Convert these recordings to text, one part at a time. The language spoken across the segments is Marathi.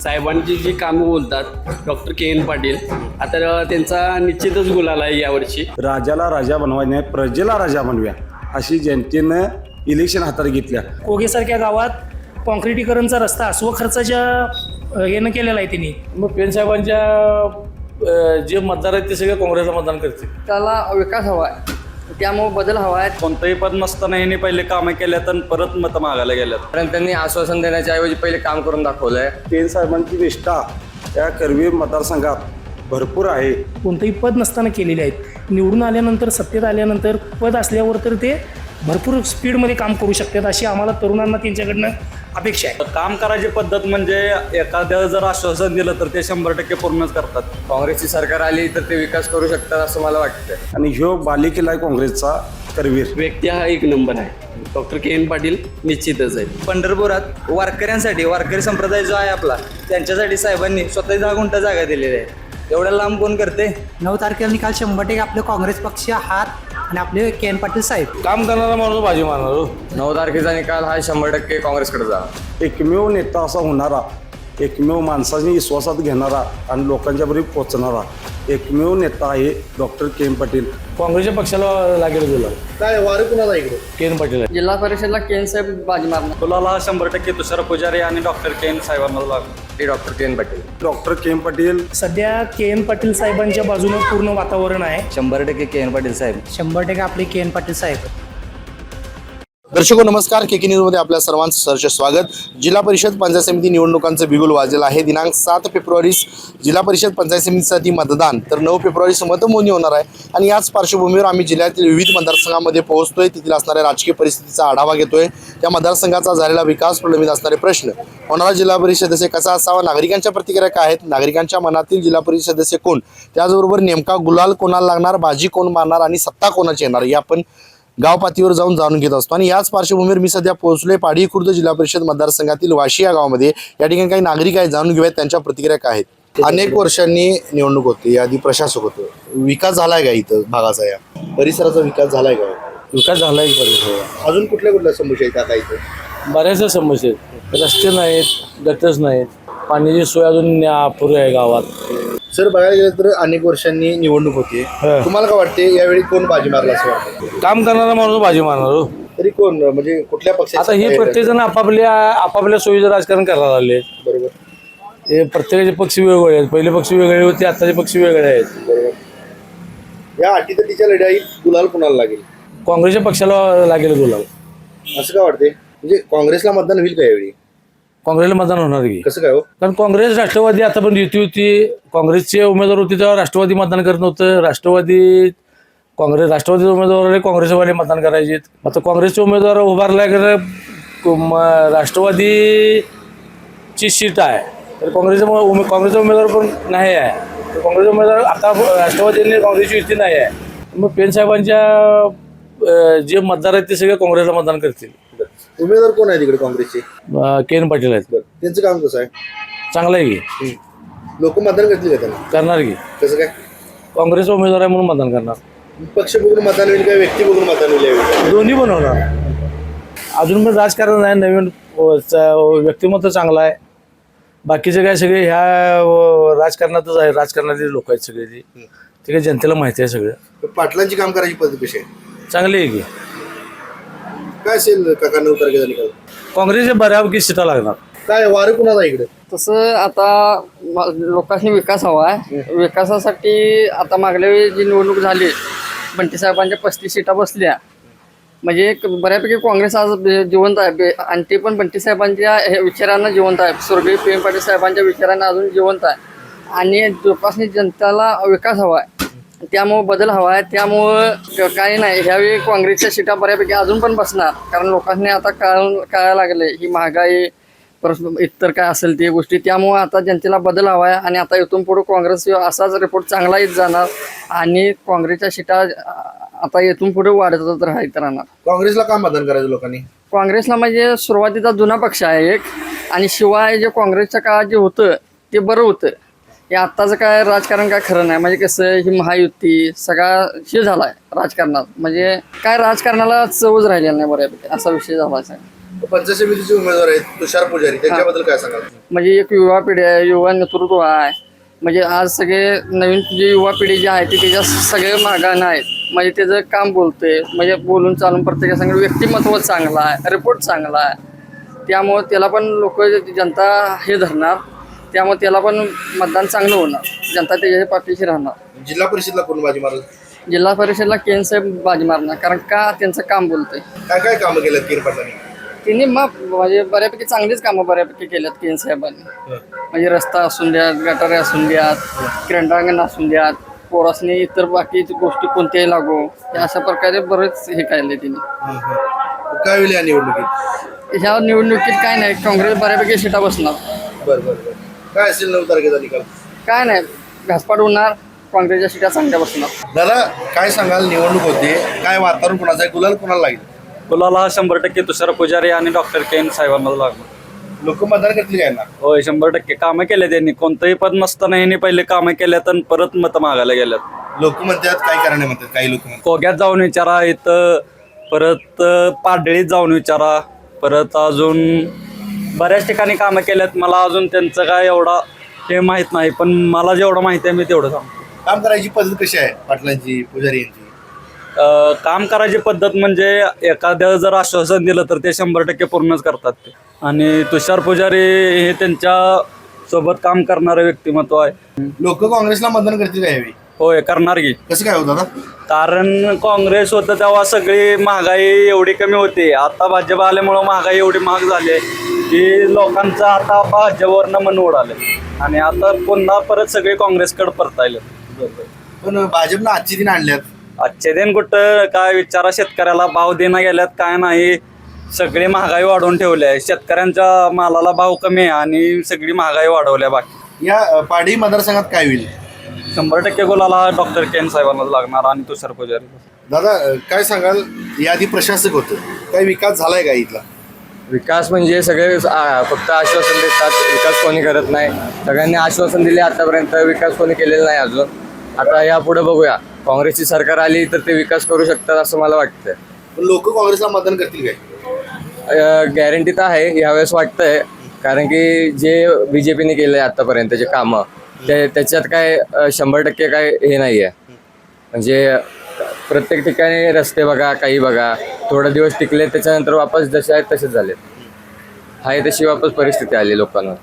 साहेबांची जी कामं बोलतात डॉक्टर के एन पाटील, आता त्यांचा निश्चितच गुलाल आहे यावर्षी. राजाला राजा बनवायचे नाही, प्रजेला राजा बनव्या अशी जनतेनं इलेक्शन हातात घेतल्या. कोगेसारख्या गावात कॉन्क्रिटीकरणचा रस्ता स्वखर्चाच्या यानं केलेला आहे त्यांनी. मग पेन साहेबांच्या जे मतदार आहेत ते सगळे काँग्रेसला मतदान करतील. त्याला विकास हवा आहे, त्यामुळे बदल हवा आहे. कोणतंही पद नसताना यांनी पहिले कामं केल्यात आणि परत मतं मागायला गेल्यात. कारण त्यांनी आश्वासन देण्याच्या ऐवजी पहिले काम करून दाखवलंय. पेन साहेबांची निष्ठा त्या करवीर मतदारसंघात भरपूर आहे. कोणतंही पद नसताना केलेले आहेत. निवडून आल्यानंतर सत्तेत आल्यानंतर पद असल्यावर तर ते भरपूर स्पीडमध्ये काम करू शकतात अशी आम्हाला तरुणांना त्यांच्याकडनं अपेक्षा आहे. काम करायची पद्धत म्हणजे एखाद्याला जर आश्वासन दिलं तर ते 100% पूर्णच करतात. काँग्रेसची सरकार आली तर ते विकास करू शकतात असं मला वाटतं. आणि ह्यो बालेकिल्ला आहे काँग्रेसचा करवीर. व्यक्ती हा एक नंबर आहे. डॉक्टर के एन पाटील निश्चितच आहे. पंढरपुरात वारकऱ्यांसाठी, वारकरी संप्रदाय जो आहे आपला, त्यांच्यासाठी साहेबांनी स्वतः 10 गुंठा जागा दिलेली आहे. एवढ्या लांब कोण करते? 9 तारखेला निकाल 100% आपलं काँग्रेस पक्ष हात आणि आपले के एन पाटील साहेब. काम करणारा माणूस बाजी मारणार. 9 तारखेचा निकाल हा 100% काँग्रेसकडे जा. एकमेव नेता असा होणारा, एकमेव माणसाची विश्वासात घेणारा आणि लोकांच्या बरोबर पोचणारा एकमेव नेता आहे डॉक्टर के एन पाटील. काँग्रेसच्या पक्षाला लागेल गुलाल. काय वारं कुणाला इकडे? के एन पाटील आहे. जिल्हा परिषदला केन साहेब बाजी मारणार. गुलाला 100% तुषार पुजारी आणि डॉक्टर के एन साहेबांना लागतो. ते डॉक्टर के एन पाटील. डॉक्टर के एन पाटील सध्या के एन पाटील साहेबांच्या बाजूनं पूर्ण वातावरण आहे. 100% के एन पाटील साहेब. 100% आपले के एन पाटील साहेब. दर्शको नमस्कार, के न्यूजमध्ये आपल्या सर्वांचं सहर्ष स्वागत. जिल्हा परिषद पंचायत समिती निवडणुकांचं बिगुल वाजलेलं आहे. दिनांक 7 फेब्रुवारी जिल्हा परिषद पंचायत समितीसाठी मतदान, तर 9 फेब्रुवारी मतमोजणी होणार आहे. आणि याच पार्श्वभूमीवर आम्ही जिल्ह्यातील विविध मतदारसंघांमध्ये पोहोचतोय, तिथील असणाऱ्या राजकीय परिस्थितीचा आढावा घेतोय. त्या मतदारसंघाचा झालेला विकास, प्रलंबित असणारे प्रश्न, होणारा जिल्हा परिषद सदस्य कसा असावा, नागरिकांच्या प्रतिक्रिया काय आहेत, नागरिकांच्या मनातील जिल्हा परिषद सदस्य कोण, त्याचबरोबर नेमका गुलाल कोणाला लागणार, बाजी कोण मारणार आणि सत्ता कोणाची येणार, हे आपण गाव पातळीवर जाऊन जाणून घेत असतो. आणि याच पार्श्वभूमीवर मी सध्या पोहोचलोय पाडी खुर्द जिल्हा परिषद मतदारसंघातील वाशी या गावामध्ये. या ठिकाणी काही नागरिक आहेत, जाणून घेऊयात त्यांच्या प्रतिक्रिया काय आहेत. अनेक वर्षांनी निवडणूक होती, आधी प्रशासक होतो. विकास झालाय का इथं भागाचा, या परिसराचा विकास झालाय का? विकास झाला आहे परिसरात. अजून कुठल्या कुठल्या समस्या आहेत आता इथं? बऱ्याचशा समस्या आहेत. रस्ते नाहीत, गटर्स नाहीत, पाण्याची सोय अजून अपुरी आहे गावात. सर, बघायला गेलं तर अनेक वर्षांनी निवडणूक होती. तुम्हाला काय वाटते यावेळी कोण बाजी मारला असं वाटतं? काम करणारा माणूस बाजी मारणार. तरी कोण, म्हणजे कुठल्या पक्षात? आता हे प्रत्येक जण आपापल्या सोयीचं राजकारण करायला लागले. बरोबर. हे प्रत्येकाचे पक्ष वेगवेगळे आहेत. पहिले पक्ष वेगळे होते, आताचे पक्ष वेगळे आहेत. बरोबर. या अटीतटीच्या लढाईत गुलाल कुणाला लागेल? काँग्रेसच्या पक्षाला लागेल गुलाल. असं काय वाटते? म्हणजे काँग्रेसला मतदान होईल का यावेळी? काँग्रेसला मतदान होणार की? कसं काय हो? कारण काँग्रेस राष्ट्रवादी आता पण युती होती. काँग्रेसचे उमेदवार होते तेव्हा राष्ट्रवादी मतदान करत नव्हतं. राष्ट्रवादीचे उमेदवार काँग्रेसवाले मतदान करायचे. आता काँग्रेसचे उमेदवार उभारला राष्ट्रवादीची सीट आहे, तर काँग्रेसचा उमेदवार पण नाही आहे. तर काँग्रेसचा उमेदवार आता राष्ट्रवादीने काँग्रेसची युती नाही आहे. मग पेन साहेबांच्या जे मतदार आहेत ते सगळे काँग्रेसला मतदान करतील. उमेदवार कोण आहे तिकडे काँग्रेसचे? के एन पाटील आहेत. त्यांचं काम कसं आहे? चांगलं आहे की? लोक मतदान करतील का त्यांना? करणार की? कसं काय? काँग्रेसचा उमेदवार आहे म्हणून मतदान करणार. पक्ष बघून मतदान होईल का व्यक्ती बघून मतदान होईल यावेळी? दोन्ही पण होणार. अजून पण राजकारण आहे, नवीन व्यक्तिमत्व चांगलं आहे. बाकीचे काय सगळे ह्या राजकारणातच आहे. राजकारणातले लोक आहेत सगळे, ते काही जनतेला माहिती आहे सगळं. पाटलांची काम करायची पद्धत कशी आहे? चांगली आहे की? काय असेल काका 9 तारखेचा निकाल? काँग्रेसचे बऱ्यापैकी सीटा लागणार. काय वारं कुणाला इकडे? तसं आता लोकांनी विकास हवा आहे. विकासासाठी आता मागल्या वेळी जी निवडणूक झाली, बंटी साहेबांच्या 35 सीटा बसल्या, म्हणजे बऱ्यापैकी काँग्रेस आज जिवंत आहे. आणि ते पण बंटी साहेबांच्या विचारांना जिवंत आहे. स्वर्गीय के एन पाटील साहेबांच्या विचारांना अजून जिवंत आहे. आणि लोकांनी जनतेला विकास हवा आहे, त्यामुळं बदल हवा आहे. त्यामुळं काही नाही, ह्यावेळी काँग्रेसच्या सीटा बऱ्यापैकी अजून पण बसणार. कारण लोकांनी आता कळायला लागले ही महागाई परत इतर काय असेल ते गोष्टी. त्यामुळं आता जनतेला बदल हवा आहे. आणि आता इथून पुढे काँग्रेस असाच रिपोर्ट चांगला येत जाणार आणि काँग्रेसच्या सीटा आता इथून पुढे वाढतच राहणार. काँग्रेसला का मतदान करायचं लोकांनी? काँग्रेसला म्हणजे सुरुवातीचा जुना पक्ष आहे एक, आणि शिवाय जे काँग्रेसच्या काळात जे होतं ते बरं होतं. हे आत्ताचं काय राजकारण काय खरं नाही. म्हणजे कसं ही महायुती सगळा हे झाला आहे राजकारणात, म्हणजे काय राजकारणाला चवच राहिलेला नाही बऱ्यापैकी, असा विषय झाला आहे. पंचायत समितीचे उमेदवार आहेत तुषार पुजारी, त्यांच्याबद्दल काय सांगाल? म्हणजे एक युवा पिढी आहे, युवा नेतृत्व आहे. म्हणजे आज सगळे नवीन जी युवा पिढी जी आहे ती त्याच्या सगळे मागानं आहेत. म्हणजे त्याचं काम बोलते, म्हणजे बोलून चालून प्रत्येकासंग व्यक्तिमत्व चांगला आहे, रिपोर्ट चांगला आहे. त्यामुळं त्याला पण लोक जनता हे धरणार, त्यामुळे त्याला पण मतदान चांगलं होणार, जनता त्याच्या पाठीशी राहणार. जिल्हा परिषदला कोण बाजी मारल? जिल्हा परिषदला केन साहेब बाजी मारणार, कारण का त्यांचं काम बोलतंय. काय काय कामं केलेत केन पाटलांनी? त्यांनी मग म्हणजे बऱ्यापैकी चांगलीच कामं बऱ्यापैकी केल्यात केन साहेबांनी. म्हणजे रस्ता असून द्यात, गटारे असून द्यात, क्रीडांगण असून द्यात, पोरासनी इतर बाकी गोष्टी कोणत्याही लागू, अशा प्रकारे बरेच हे केले त्यांनी. काय होईल या निवडणुकीत? ह्या निवडणुकीत काय नाही, काँग्रेस बऱ्यापैकी सीटा बसणार. बरं. काय असेल 9 तारखेचा निकाल? काय नाही, घासपाट होणार, काँग्रेसच्या सीटा चांगल्या बसणार. दादा काय सांगाल, निवडणूक होते, काय वातावरण कोणाचं आहे, गुलाल कोणाला लागेल? गुलाला 100% तुषार पुजारी आणि डॉक्टर केन साहेबांना लागणार. लोक मतदान करतील काय ना? होय, 100% कामं केले त्यांनी. कोणतंही पद नसताना यांनी पहिले कामं केल्यात आणि परत मतं मागायला गेल्यात. लोक म्हणतात काय कारण म्हणतात, काही लोक म्हणतात कोग्यात जाऊन विचारा, इथं परत पाडळीत जाऊन विचारा, परत अजून बऱ्याच ठिकाणी कामं केल्यात. मला अजून त्यांचं काय एवढा हे माहीत नाही, पण मला जेवढं माहिती आहे मी तेवढं सांगतो. काम करायची पद्धत कशी आहे पाटलांची, पुजारी यांची? काम करायची पद्धत म्हणजे एखाद्या जर आश्वासन दिलं तर ते 100% पूर्णच करतात ते. आणि तुषार पुजारी हे त्यांच्या सोबत काम करणारं व्यक्तिमत्व आहे. लोक काँग्रेसला मतदान करतील काय यावेळी? होय, करणार की. कसं काय होतं दादा? कारण काँग्रेस होतं तेव्हा सगळी महागाई एवढी कमी होती. आता भाजप आल्यामुळं महागाई एवढी महाग झाली की लोकांचं आता भाजपवरनं मन उडाले आणि आता पुन्हा परत सगळे काँग्रेसकडे परतायले. पण भाजपनं आजची दिन आणल्यात. आजचे दिन कुठं काय विचारा, शेतकऱ्याला भाव देणं गेल्यात काय नाही, सगळी महागाई वाढवून ठेवली आहे. शेतकऱ्यांच्या मालाला भाव कमी आहे आणि सगळी महागाई वाढवल्या. बाकी या पाडी मतदारसंघात काय होईल? 100% गुलाला डॉक्टर केन साहेबांना लागणार आणि तुषार पुजारी. दादा काय सांगाल, याआधी प्रशासक होतं, काही विकास झालाय का इथला? विकास म्हणजे सगळे फक्त आश्वासन देतात, विकास कोणी करत नाही. सगळ्यांनी आश्वासन दिले आतापर्यंत, विकास कोणी केलेला नाही अजून. आता यापुढे बघूया, काँग्रेसची सरकार आली तर ते विकास करू शकतात असं मला वाटतं. पण लोक काँग्रेसला मतदान करतील काय? गॅरंटी तर आहे यावेळेस वाटतंय, कारण की जे BJPने केलं आहे आत्तापर्यंतचे कामं त्याच्यात काय 100% काय हे नाही आहे. म्हणजे प्रत्येक ठिकाणी रस्ते बघा, काही बघा, थोडे दिवस टिकले त्याच्यानंतर वापस जसे आहेत तसेच झाले. आहे तशी वापस परिस्थिती आली लोकांवर.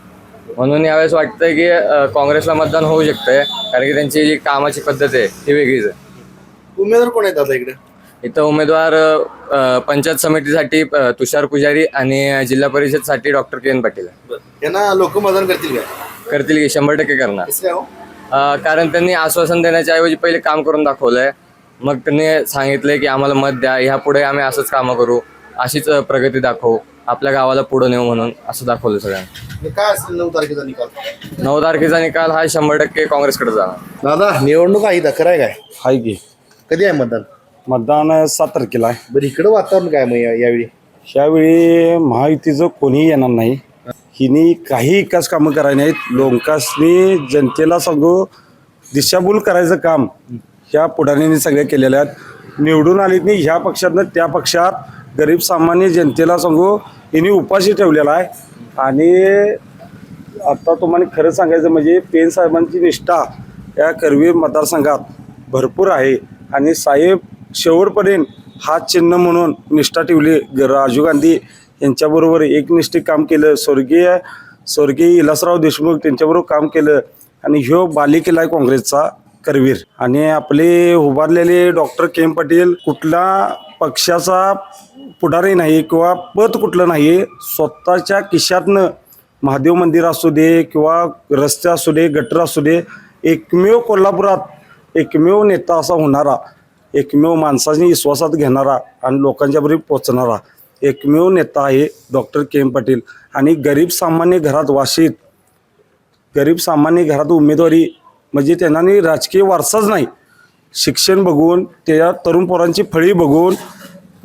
म्हणून यावेळेस वाटतंय की काँग्रेसला मतदान होऊ शकतंय, कारण की त्यांची जी कामाची पद्धत आहे ती वेगळीच आहे. उमेदवार कोण आहेत आता इकडे? इथं उमेदवार पंचायत समितीसाठी तुषार पुजारी आणि जिल्हा परिषदसाठी डॉक्टर केन पाटील यांना लोक मतदान करतील काय? करतील की 100% करणार. कसं काय हो? कारण त्यांनी आश्वासन देण्याच्या ऐवजी पहिले काम करून दाखवलंय. मग त्यांनी सांगितलंय की आम्हाला मत द्या, ह्यापुढे आम्ही असंच कामं करू, अशीच प्रगती दाखवू, आपल्या गावाला पुढं नेऊ म्हणून असं दाखवलं सगळ्यांना. काय असेल 9 तारखेचा निकाल? 9 तारखेचा निकाल हा 100% काँग्रेसकडे जाणार. दादा निवडणूक आहे इथं, खरं आहे काय? आहे की कधी आहे मतदान? मतदान 7 तारखेला आहे. बरं, इकडं वातावरण काय मग यावेळी? ह्यावेळी महायुतीचं कोणीही येणार नाही. हिनी काही विकास कामं करायला नाहीत. लोकांनी जनतेला सांगू दिशाभूल करायचं काम ह्या पुढाऱ्यांनी सगळे केलेले आहेत. निवडून आलीत नाही ह्या पक्षातनं त्या पक्षात गरीब सामान्य जनतेला सांगू हिनी उपाशी ठेवलेला आहे. आणि आता तुम्हाला खरं सांगायचं म्हणजे पेन साहेबांची निष्ठा या करवीर मतदारसंघात भरपूर आहे. आणि साहेब शेवटपर्यंत हात चिन्ह म्हणून निष्ठा ठेवली. राजीव गांधी यांच्याबरोबर एकनिष्ठ काम केलं. स्वर्गीय विलासराव देशमुख त्यांच्याबरोबर काम केलं. आणि ह्यो बालेकिल्ला आहे काँग्रेसचा करवीर. आणि आपले उभारलेले डॉक्टर केन पाटील कुठला पक्षाचा पुढारी नाही किंवा पद कुठलं नाही. स्वतःच्या खिशातनं महादेव मंदिर असू दे किंवा रस्ते असू दे, गटर असू दे, एकमेव कोल्हापुरात एकमेव नेता असा होणारा, एकमेव माणसाने विश्वासात घेणारा आणि लोकांच्यापर्यंत पोचणारा एकमेव नेता आहे डॉक्टर केन पाटील. आणि गरीब सामान्य घरात वाशीत, गरीब सामान्य घरात उमेदवारी म्हणजे त्यांना राजकीय वारसाच नाही. शिक्षण बघून, त्या तरुण पोरांची फळी बघून,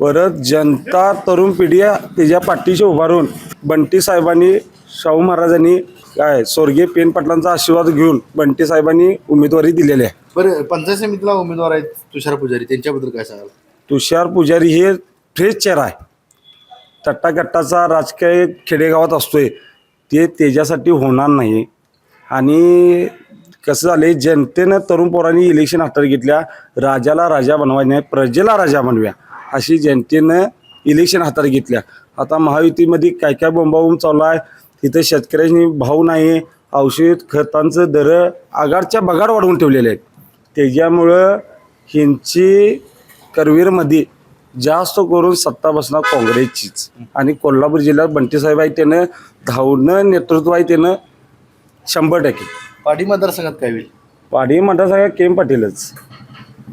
परत जनता तरुण पिढी त्याच्या पाठीशी उभारून बंटी साहेबांनी, शाहू महाराजांनी काय स्वर्गीय पेन पाटलांचा आशीर्वाद घेऊन बंटी साहेबांनी उमेदवारी दिलेली आहे. बरं, पंचायत समितीला उमेदवार आहेत तुषार पुजारी, त्यांच्याबद्दल काय सांगाल? तुषार पुजारी हे फ्रेश चेहरा आहे. तट्टागट्टाचा राजकीय खेडेगावात असतोय ते त्याच्यासाठी होणार नाही. आणि कसं झालं जनतेनं तरुण पोरांनी इलेक्शन हातात घेतल्या. राजाला राजा बनवायला नाही, प्रजेला राजा बनव्या अशी जनतेनं इलेक्शन हातात घेतल्या. आता महायुतीमध्ये काय काय बोंबाबोंब चालू आहे. तिथं शेतकऱ्यांनी भाव नाही, औषध खतांचं दर आगाडच्या बगाड वाढवून ठेवलेले आहेत. त्याच्यामुळं ह्यांची करवीरमध्ये जास्त करून सत्ता बसणार काँग्रेसचीच. आणि कोल्हापूर जिल्ह्यात बंटीसाहेब आहे, त्यानं धावणं नेतृत्व आहे, त्यानं 100%. पाडी मतदारसंघात काय होईल? पाडी मतदारसंघात केम पाटीलच.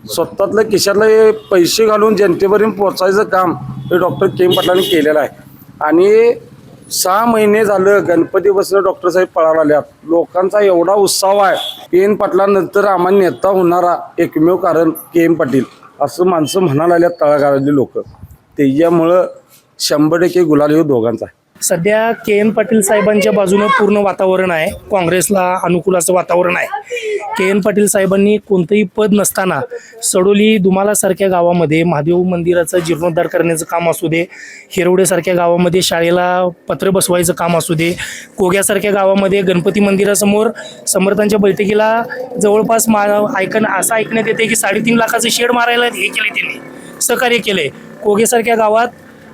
स्वतःतलं खिशातले पैसे घालून जनतेपर्यंत पोचायचं काम हे डॉक्टर केम पाटलांनी केलेलं आहे. आणि 6 महिने झालं गणपती बसणं डॉक्टर साहेब पळायला आल्यात. लोकांचा एवढा उत्साह आहे. केम पाटलानंतर आम्हाला नेता होणारा एकमेव कारण केम पाटील असं माणसं म्हणायला आल्यात तळागाळातली लोक. त्याच्यामुळं 100% गुलाल हे दोघांचा आहे. सध्या के एन पाटील साहेबांच्या बाजूनं पूर्ण वातावरण आहे. काँग्रेसला अनुकूल असं वातावरण आहे. के एन पाटील साहेबांनी कोणतंही पद नसताना सडोली दुमालासारख्या गावामध्ये महादेव मंदिराचा जीर्णोद्धार करण्याचं काम असू दे, हिरवडेसारख्या गावामध्ये शाळेला पत्र बसवायचं काम असू दे, कोग्यासारख्या गावामध्ये गणपती मंदिरासमोर समर्थांच्या बैठकीला जवळपास असं ऐकण्यात येते की 3.5 लाखाचं शेड मारायला हे केले, त्यांनी सहकार्य केले. कोगेसारख्या गावात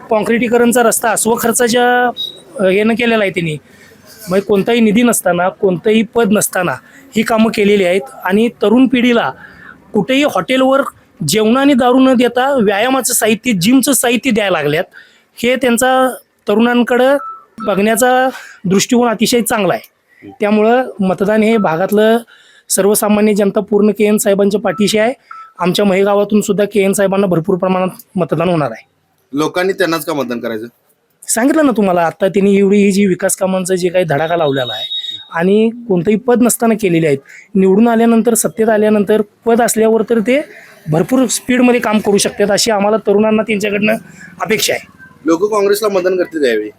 कॉन्क्रिटीकरणचा रस्ता स्वखर्चाच्या यानं केलेला आहे त्यांनी. मग कोणताही निधी नसताना, कोणतंही पद नसताना ही कामं केलेली आहेत. आणि तरुण पिढीला कुठेही हॉटेलवर जेवण आणि दारू न देता व्यायामाचं साहित्य, जिमचं साहित्य द्यायला लागल्यात. हे त्यांचा तरुणांकडं बघण्याचा दृष्टिकोन अतिशय चांगला आहे. त्यामुळं मतदान हे भागातलं सर्वसामान्य जनता पूर्ण के एन साहेबांच्या पाठीशी आहे. आमच्या महेगावातून सुद्धा के एन साहेबांना भरपूर प्रमाणात मतदान होणार आहे. लोकांनी त्यांनाच का मतदान करायचं? सांगितलं ना तुम्हाला आता, त्यांनी एवढी ही जी विकास कामांचा जे काही धडाका लावलेला आहे आणि कोणतंही पद नसताना केलेले आहेत. निवडून आल्यानंतर, सत्तेत आल्यानंतर पद असल्यावर तर ते भरपूर स्पीडमध्ये काम करू शकतात अशी आम्हाला तरुणांना त्यांच्याकडनं अपेक्षा आहे. लोक काँग्रेसला मतदान करतील त्यावेळी?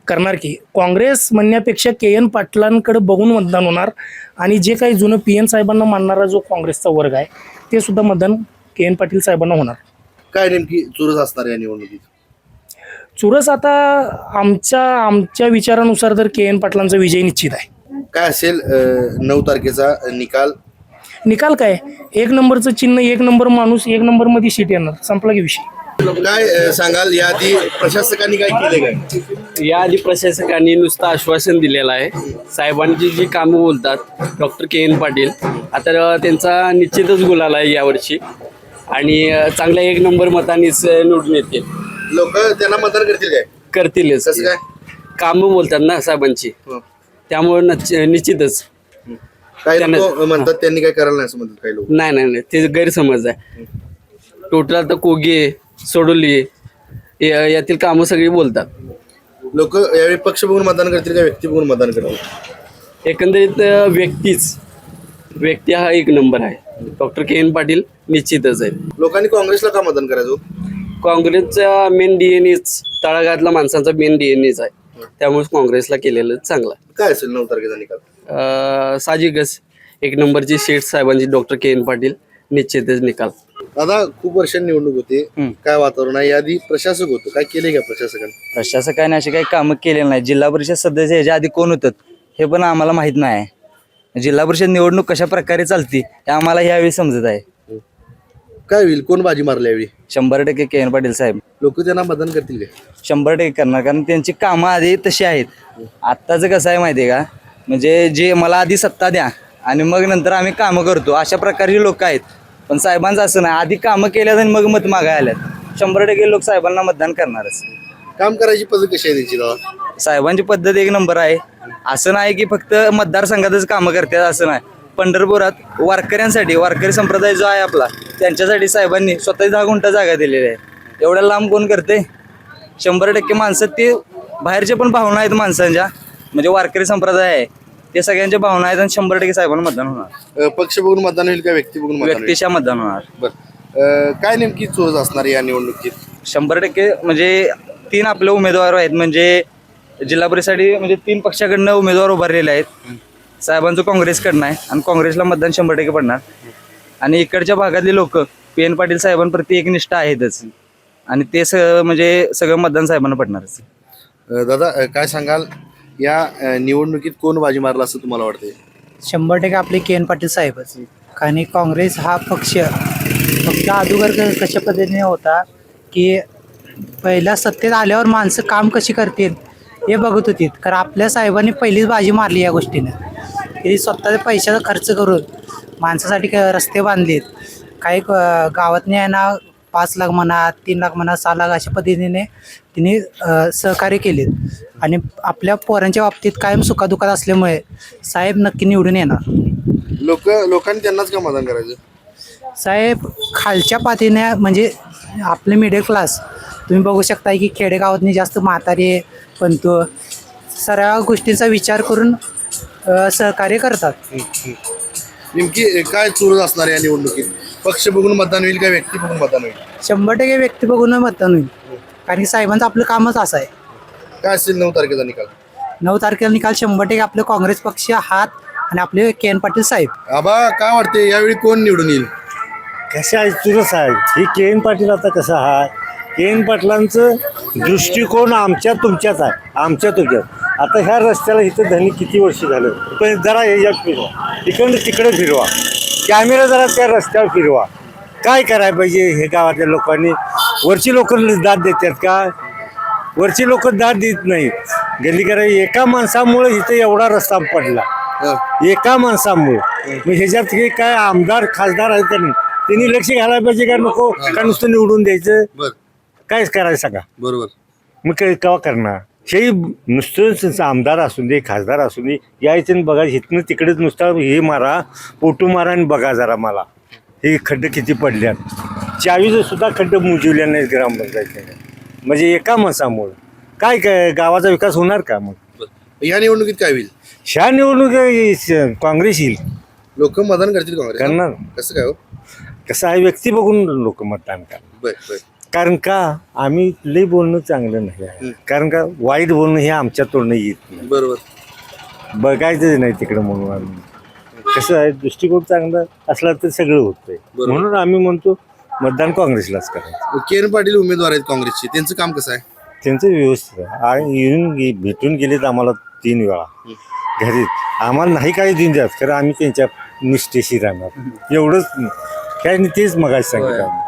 करणार की. काँग्रेस म्हणण्यापेक्षा के एन पाटलांकडे बघून मतदान होणार. आणि जे काही जुनं पी एन साहेबांना मानणारा जो काँग्रेसचा वर्ग आहे ते सुद्धा मतदान के एन पाटील साहेबांना होणार. काय नेमकी चुरस असणार या निवडणुकीत? चुरस आता आमच्या विचारानुसार तर के एन पाटलांचा विजय निश्चित आहे. काय असेल 9 तारखेचा निकाल काय? 1 नंबरचं चिन्ह, 1 नंबर माणूस, 1 नंबरमध्ये सीट येणार. संपला की विषय. काय सांगाल याआधी प्रशासकांनी काय केले? काय याआधी प्रशासकांनी नुसतं आश्वासन दिलेलं आहे. साहेबांची जी कामं बोलतात डॉक्टर के एन पाटील, आता त्यांचा निश्चितच गुलाल आहे यावर्षी. आणि चांगल्या 1 नंबर मतानेच निवडून येतील. लोक त्यांना मतदान करतील काय? करतीलच. कसं काय? कामं बोलतात ना साहेबांची, त्यामुळे निश्चितच. काही लोक म्हणतात त्यांनी काय करायला नाही असं म्हणतात काही लोक. नाही, ते गैरसमज आहे. टोटल आता कोगे, सोडोली यातील कामं सगळी बोलतात. लोक यावेळी पक्ष बघून मतदान करतील का व्यक्ती बघून मतदान करतील? एकंदरीत व्यक्ती हा 1 नंबर आहे. डॉक्टर के एन पाटील निश्चितच आहे. लोकांनी काँग्रेसला का मतदान करायचं? काँग्रेसचा मेन डीएनएच, तळागाळातल्या माणसांचा मेन डीएनएच आहे. त्यामुळे काँग्रेसला केलेलं चांगलं. काय असेल 9 तारखेचा निकाल? साहजिकच 1 नंबरची सीट साहेबांची डॉक्टर के एन पाटील निश्चितच निकाल. दादा, खूप वर्षांनी निवडणूक होते, काय वातावरण आहे? याआधी प्रशासक होतं, काय केले का प्रशासकांनी? प्रशासकाने असे काही कामं केलेलं नाही. जिल्हा परिषद सदस्य ह्याच्या आधी कोण होतं हे पण आम्हाला माहीत नाही. जिल्हा परिषद निवडणूक कशा प्रकारे चालते हे आम्हाला यावेळी समजत आहे. काय होईल? कोण बाजी मारली यावेळी? 100% के एन पाटील साहेब. लोक त्यांना मतदान करतील का? 100% करणार, कारण त्यांची कामं आधी तशी आहेत. आत्ताचं कसं आहे माहिती आहे का, म्हणजे जे मला आधी सत्ता द्या आणि मग नंतर आम्ही कामं करतो अशा प्रकारची लोक आहेत. पण साहेबांचं असं नाही, आधी कामं केल्यात आणि मग मत मागायला आल्यात. 100% लोक साहेबांना मतदान करणारच. काम करायची पद्धत कशी आहे त्यांची दादा? साहेबांची पद्धत 1 नंबर आहे. असं नाही की फक्त मतदारसंघातच कामं करतात असं नाही. पंढरपुरात वारकऱ्यांसाठी, वारकरी संप्रदाय जो आहे आपला, त्यांच्यासाठी साहेबांनी स्वतः 10 गुंठा जागा दिलेली आहे. एवढ्या लांब कोण करते? 100% माणसं, ते बाहेरच्या पण भावना आहेत माणसांच्या, म्हणजे वारकरी संप्रदाय आहे ते सगळ्यांच्या भावना आहेत. आणि 100% साहेबांना मतदान होणार. पक्ष बघून मतदान होईल का व्यक्ती बघून मतदान होईल? व्यक्तिशा मतदान होणार. बरं, काय नेमकी चोरस असणार या निवडणुकीत? 100% म्हणजे 3 आपले उमेदवार आहेत. म्हणजे जिल्हा परिषदेसाठी म्हणजे 3 पक्षाकडनं उमेदवार उभारलेले आहेत. साहेबांचं काँग्रेसकडनं आहे आणि काँग्रेसला मतदान 100% पडणार. आणि इकडच्या भागातले लोक पी एन पाटील साहेबांप्रती एकनिष्ठ आहेतच. आणि ते म्हणजे सगळं मतदान साहेबांना पडणारच. दादा काय सांगाल या निवडणुकीत कोण बाजी मारला असं तुम्हाला वाटते? 100% आपले के एन पाटील साहेबच. कारण काँग्रेस हा पक्ष फक्त अगोदर कशा पद्धतीने होता की पहिल्या सत्तेत आल्यावर माणसं काम कशी करतील हे बघत होती. कारण आपल्या साहेबांनी पहिलीच बाजी मारली या गोष्टीनं. की स्वतःच्या पैशाचा खर्च करून माणसासाठी रस्ते बांधलेत. काही गावातनी आहे ना 5 लाख म्हणा, 3 लाख म्हणा, 6 लाख अशा पद्धतीने तिने सहकार्य केलेत. आणि आपल्या पोरांच्या बाबतीत कायम सुखादुखात असल्यामुळे साहेब नक्की निवडून येणार. लोकांनी त्यांनाच का मतदान करायचं? साहेब खालच्या पातळीने म्हणजे आपले मिडल क्लास तुम्ही बघू शकता की खेडेगावातनी जास्त म्हातारे पण तो सर्व गोष्टींचा विचार करून सहकार्य करतात. नेमकी काय चुरस असणार या निवडणुकीत? पक्ष बघून मतदान होईल का व्यक्ती बघून मतदान होईल? 100% व्यक्ती बघून मतदान होईल. कारण की साहेबांचं आपलं कामच असं आहे. काय असेल 9 तारखेचा निकाल? 9 तारखेला निकाल 100% आपलं काँग्रेस पक्ष हात आणि आपले के एन पाटील साहेब. आबा काय वाटते यावेळी कोण निवडून येईल? कशा आहे तुझं साहेब ही के एन पाटील आता कसं आहे के एन पाटलांचं दृष्टिकोन आमच्या तुमच्याच आहे. आमच्या तुमच्यात आता ह्या रस्त्याला इथं धनी किती वर्ष झालं पण जरा याच्यात फिरवा इकडं तिकडे फिरवा कॅमेरा जरा त्या रस्त्यावर फिरवा. काय करायला पाहिजे हे गावातल्या लोकांनी? वरची लोक दाद देतात का? वरची लोक दाद देत नाहीत. गल्ली करायला एका माणसामुळे इथं एवढा रस्ता पडला एका माणसामुळे. मग ह्याच्यात हे काय आमदार खासदार आहेत का नाही त्यांनी लक्ष घालायला पाहिजे का नको का नुसतं निवडून द्यायचं? काय करायचं सांगा बरोबर. मग काय केव्हा करणार? हे नुसतं आमदार असून दे खासदार असून दे यायचं आणि बघा इथनं तिकडेच नुसतं हे मारा फोटो मारा आणि बघा जरा मला हे खड्डे किती पडल्यात. चावीचं सुद्धा खड्डे मुजवल्या नाहीत ग्रामपंचायतीने. म्हणजे एका माणसामुळं काय गावाचा विकास होणार का? मग या निवडणुकीत काय होईल? ह्या निवडणूक काँग्रेस येईल. लोक मतदान करतील काँग्रेस करणार. कसं काय हो? कसं आहे व्यक्ती बघून लोक मतदान करणार. बर. कारण का आम्ही लई बोलणं चांगलं नाही आहे. कारण का वाईट बोलणं हे आमच्या तोंडनं येत नाही. बरोबर. बघायचंच नाही तिकडं म्हणून आम्ही कसं आहे दृष्टिकोन चांगला असला तर सगळं होतंय. म्हणून आम्ही म्हणतो मतदान काँग्रेसलाच करायचं. के एन पाटील उमेदवार आहेत काँग्रेसचे, त्यांचं काम कसं आहे? त्यांचं व्यवस्थित आहे. येऊन भेटून गेलेत आम्हाला 3 वेळा घरी. आम्हाला नाही काही देऊन द्यात खरं आम्ही त्यांच्या निष्ठेशी राहणार एवढंच काय नाही. तेच मगाशी सांगितलं आम्ही.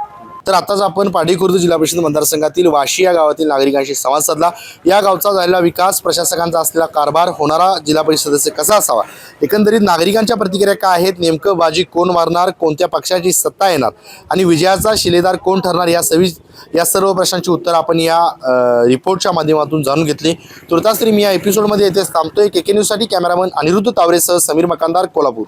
तर आताच आपण पाडी खुर्द जिल्हा परिषद मतदारसंघातील वाशी या गावातील नागरिकांशी संवाद साधला. या गावचा झालेला विकास, प्रशासकांचा असलेला कारभार, होणारा जिल्हा परिषद सदस्य कसा असावा, एकंदरीत नागरिकांच्या प्रतिक्रिया काय आहेत, नेमकं बाजी कोण मारणार, कोणत्या पक्षाची सत्ता येणार आणि विजयाचा शिलेदार कोण ठरणार या सर्व प्रश्नांची उत्तर आपण या रिपोर्टच्या माध्यमातून जाणून घेतली. तुर्तास तरी मी या एपिसोडमध्ये येथेच थांबतोय. KK न्यूजसाठी कॅमेरामन अनिरुद्ध तावरेसह समीर मकानदार, कोल्हापूर.